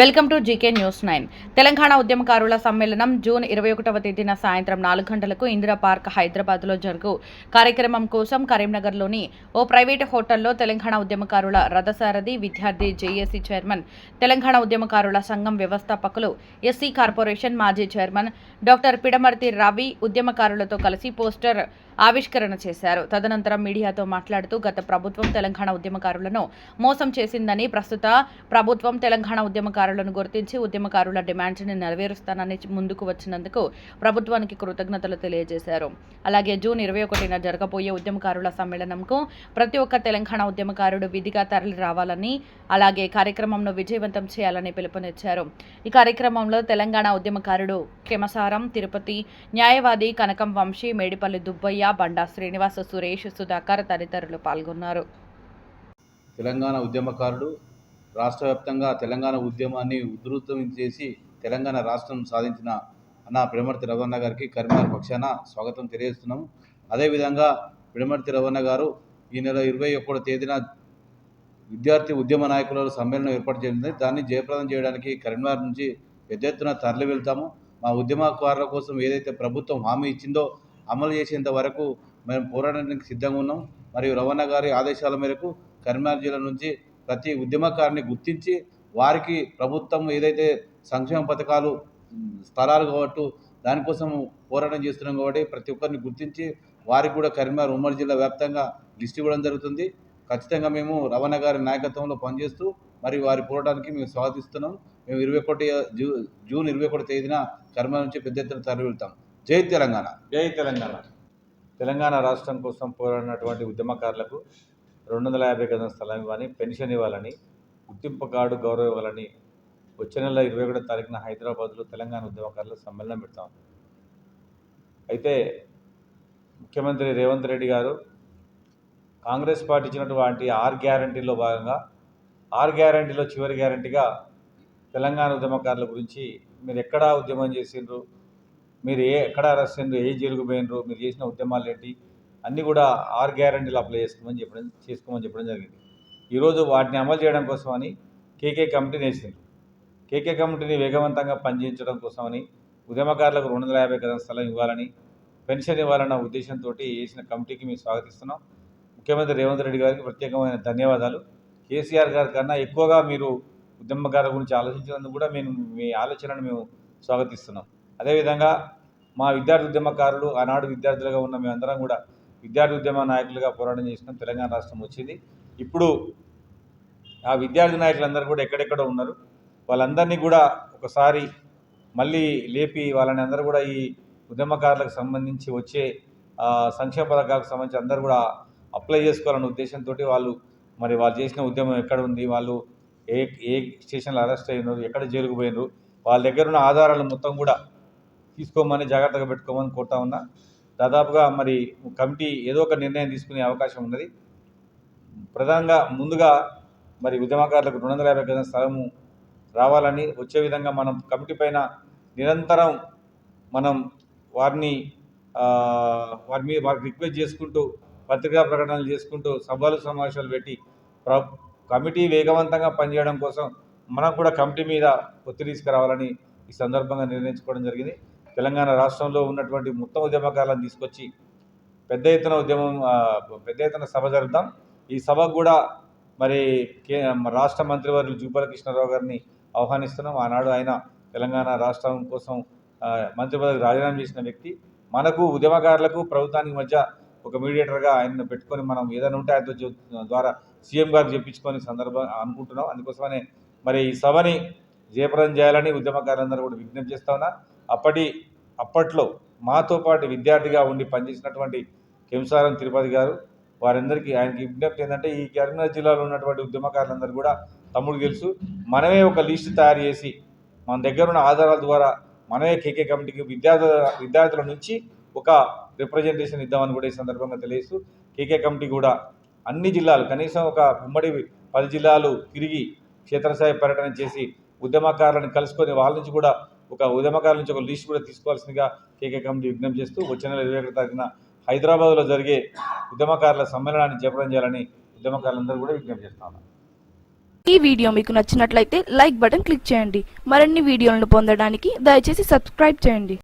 Welcome to GK news 9. Telangana ఉద్యమకారుల సమ్మేళనం June 21వ తేదీన సాయంత్రం 4 గంటలకు ఇందిరా పార్క్ హైదరాబాద్లో జరుగు కార్యక్రమం కోసం కరీంనగర్లోని ఓ ప్రైవేటు హోటల్లో తెలంగాణ ఉద్యమకారుల రథసారథి విద్యార్థి జేఏసీ చైర్మన్, తెలంగాణ ఉద్యమకారుల సంఘం వ్యవస్థాపకులు, ఎస్సీ కార్పొరేషన్ మాజీ చైర్మన్ డాక్టర్ పిడమర్తి రవి ఉద్యమకారులతో కలిసి పోస్టర్ ఆవిష్కరణ చేశారు. తదనంతరం మీడియాతో మాట్లాడుతూ గత ప్రభుత్వం తెలంగాణ ఉద్యమకారులను మోసం చేసిందని, ప్రస్తుత ప్రభుత్వం తెలంగాణ ఉద్యమకారులను గుర్తించి ఉద్యమకారుల డిమాండ్స్ని నెరవేరుస్తానని ముందుకు వచ్చినందుకు ప్రభుత్వానికి కృతజ్ఞతలు తెలియజేశారు. అలాగే జూన్ 21న జరగబోయే ఉద్యమకారుల సమ్మేళనంకు ప్రతి ఒక్క తెలంగాణ ఉద్యమకారుడు విధిగా తరలి రావాలని, అలాగే కార్యక్రమంను విజయవంతం చేయాలని పిలుపునిచ్చారు. ఈ కార్యక్రమంలో తెలంగాణ ఉద్యమకారుడు కెమసారం తిరుపతి, న్యాయవాది కనకం వంశీ, మేడిపల్లి దుబ్బయ్య, బండా శ్రీనివాస, సురేష్, సుధాకర్ తదితరులు పాల్గొన్నారు. తెలంగాణ ఉద్యమకారుడు రాష్ట్ర వ్యాప్తంగా తెలంగాణ ఉద్యమాన్ని ఉధృతం చేసి తెలంగాణ రాష్ట్రం సాధించిన అన్న పిడమర్తి రవణ గారికి కరీంనగర్ పక్షాన స్వాగతం తెలియజేస్తున్నాము. అదేవిధంగా పిడమర్తి రవణ గారు ఈ నెల 21వ తేదీన విద్యార్థి ఉద్యమ నాయకుల సమ్మేళనం ఏర్పాటు చేసింది. దాన్ని జయప్రదం చేయడానికి కరీంనగర్ నుంచి పెద్ద ఎత్తున తరలి వెళ్తాము. మా ఉద్యమకారుల కోసం ఏదైతే ప్రభుత్వం హామీ ఇచ్చిందో అమలు చేసేంత వరకు మేము పోరాడడానికి సిద్ధంగా ఉన్నాం. మరియు రవణ గారి ఆదేశాల మేరకు కరీంనగర్ జిల్లా నుంచి ప్రతి ఉద్యమకారిని గుర్తించి వారికి ప్రభుత్వం ఏదైతే సంక్షేమ పథకాలు, స్థలాలు కావచ్చు దానికోసం పోరాటం చేస్తున్నాం కాబట్టి ప్రతి ఒక్కరిని గుర్తించి వారికి కూడా కరీంనగర్ ఉమ్మడి జిల్లా వ్యాప్తంగా లిస్ట్ ఇవ్వడం జరుగుతుంది. ఖచ్చితంగా మేము రవణ గారి నాయకత్వంలో పనిచేస్తూ మరి వారి పోరాటానికి మేము స్వాగతిస్తున్నాం. మేము జూన్ 21 తేదీన కరీంనగర్ నుంచి పెద్ద ఎత్తున తరలి వెళ్తాం. జై తెలంగాణ, జై తెలంగాణ. తెలంగాణ రాష్ట్రం కోసం పోరాడినటువంటి ఉద్యమకారులకు 250 గజం స్థలం ఇవ్వాలని, పెన్షన్ ఇవ్వాలని, గుర్తింపు కార్డు గౌరవం ఇవ్వాలని వచ్చే నెల 21వ తారీఖున హైదరాబాద్లో తెలంగాణ ఉద్యమకారుల సమ్మేళనం పెడతాం. అయితే ముఖ్యమంత్రి రేవంత్ రెడ్డి గారు కాంగ్రెస్ పార్టీ ఇచ్చినటువంటి 6 గ్యారంటీల్లో భాగంగా 6 గ్యారంటీలో చివరి గ్యారంటీగా తెలంగాణ ఉద్యమకారుల గురించి మీరు ఎక్కడ ఉద్యమం చేసిండ్రు, మీరు ఎక్కడ అరెస్ట్ అయ్యిండ్రు, ఏ జైలుకు పోయినరు, మీరు చేసిన ఉద్యమాలు ఏంటి అన్నీ కూడా 6 గ్యారంటీలు అప్లై చేసుకోమని చెప్పడం జరిగింది. ఈరోజు వాటిని అమలు చేయడం కోసమని కేకే కమిటీని వేసిండ్రు. కేకే కమిటీని వేగవంతంగా పనిచేయించడం కోసమని ఉద్యమకారులకు 250 గజం స్థలం ఇవ్వాలని, పెన్షన్ ఇవ్వాలన్న ఉద్దేశంతో వేసిన కమిటీకి మేము స్వాగతిస్తున్నాం. ముఖ్యమంత్రి రేవంత్ రెడ్డి గారికి ప్రత్యేకమైన ధన్యవాదాలు. కేసీఆర్ గారి కన్నా ఎక్కువగా మీరు ఉద్యమకారుల గురించి ఆలోచించినందుకు కూడా మీ ఆలోచనను మేము స్వాగతిస్తున్నాం. అదేవిధంగా మా విద్యార్థి ఉద్యమకారులు ఆనాడు విద్యార్థులుగా ఉన్న మేమందరం కూడా విద్యార్థి ఉద్యమ నాయకులుగా పోరాటం చేసినాం. తెలంగాణ రాష్ట్రం వచ్చింది. ఇప్పుడు ఆ విద్యార్థి నాయకులందరూ కూడా ఎక్కడెక్కడో ఉన్నారు. వాళ్ళందరినీ కూడా ఒకసారి మళ్ళీ లేపి వాళ్ళని అందరూ కూడా ఈ ఉద్యమకారులకు సంబంధించి వచ్చే సంక్షేమ పథకాలకు సంబంధించి అందరూ కూడా అప్లై చేసుకోవాలన్న ఉద్దేశంతో వాళ్ళు చేసిన ఉద్యమం ఎక్కడ ఉంది, వాళ్ళు ఏ స్టేషన్లో అరెస్ట్ అయినారు, ఎక్కడ జైలుకు పోయినారు, వాళ్ళ దగ్గర ఉన్న ఆధారాలు మొత్తం కూడా తీసుకోమని జాగ్రత్తగా పెట్టుకోమని కోరుతా ఉన్నా. దాదాపుగా కమిటీ ఏదో ఒక నిర్ణయం తీసుకునే అవకాశం ఉన్నది. ప్రధానంగా ముందుగా ఉద్యమకారులకు 250 గజం స్థలము రావాలని వచ్చే విధంగా మనం కమిటీ పైన నిరంతరం వారికి రిక్వెస్ట్ చేసుకుంటూ, పత్రికా ప్రకటనలు చేసుకుంటూ, సభలు సమావేశాలు పెట్టి కమిటీ వేగవంతంగా పనిచేయడం కోసం మనం కూడా కమిటీ మీద ఒత్తిడి తీసుకురావాలని ఈ సందర్భంగా నిర్ణయించుకోవడం జరిగింది. తెలంగాణ రాష్ట్రంలో ఉన్నటువంటి మొత్తం ఉద్యమకారులను తీసుకొచ్చి పెద్ద ఎత్తున సభ జరుపుదాం. ఈ సభకు కూడా రాష్ట్ర మంత్రివర్యులు జూపల్లి కృష్ణారావు గారిని ఆహ్వానిస్తున్నాం. ఆనాడు ఆయన తెలంగాణ రాష్ట్రం కోసం మంత్రి పదవికి రాజీనామా చేసిన వ్యక్తి. మనకు ఉద్యమకారులకు ప్రభుత్వానికి మధ్య ఒక మీడియేటర్గా ఆయనను పెట్టుకొని మనం ఏదైనా ఉంటే ఆయన ద్వారా సీఎం గారికి చెప్పించుకొని సందర్భం అనుకుంటున్నాం. అందుకోసమనే ఈ సభని జయప్రదం చేయాలని ఉద్యమకారులందరూ కూడా విజ్ఞప్తి చేస్తా ఉన్నా. అప్పట్లో మాతో పాటు విద్యార్థిగా ఉండి పనిచేసినటువంటి కెమసారం తిరుపతి గారు, వారందరికీ ఆయనకి విజ్ఞప్తి ఏంటంటే, ఈ కరీంనగర్ జిల్లాలో ఉన్నటువంటి ఉద్యమకారులందరూ కూడా తమ్ముడు తెలుసు, మనమే ఒక లిస్టు తయారు చేసి మన దగ్గర ఉన్న ఆధారాల ద్వారా మనమే కేకే కమిటీకి విద్యార్థుల నుంచి ఒక రిప్రజెంటేషన్ ఇద్దామని కూడా ఈ సందర్భంగా తెలియజేస్తూ, కేకే కమిటీ కూడా అన్ని జిల్లాలు కనీసం ఒక ఉమ్మడి 10 జిల్లాలు తిరిగి క్షేత్రస్థాయి పర్యటన చేసి ఉద్యమకారులను కలుసుకొని వాళ్ళ నుంచి కూడా ఉద్యమకారుల నుంచి ఒక లిస్ట్ కూడా తీసుకోవాల్సిందిగా కేకే కమిటీ విజ్ఞప్తి చేస్తూ వచ్చే నెల 21 తారీఖున హైదరాబాద్లో జరిగే ఉద్యమకారుల సమ్మేళనాన్ని జయప్రదం చేయాలని ఉద్యమకారులందరూ కూడా విజ్ఞప్తి చేస్తా ఉన్నారు. ఈ వీడియో మీకు నచ్చినట్లయితే లైక్ బటన్ క్లిక్ చేయండి. మరిన్ని వీడియోలను పొందడానికి దయచేసి సబ్స్క్రైబ్ చేయండి.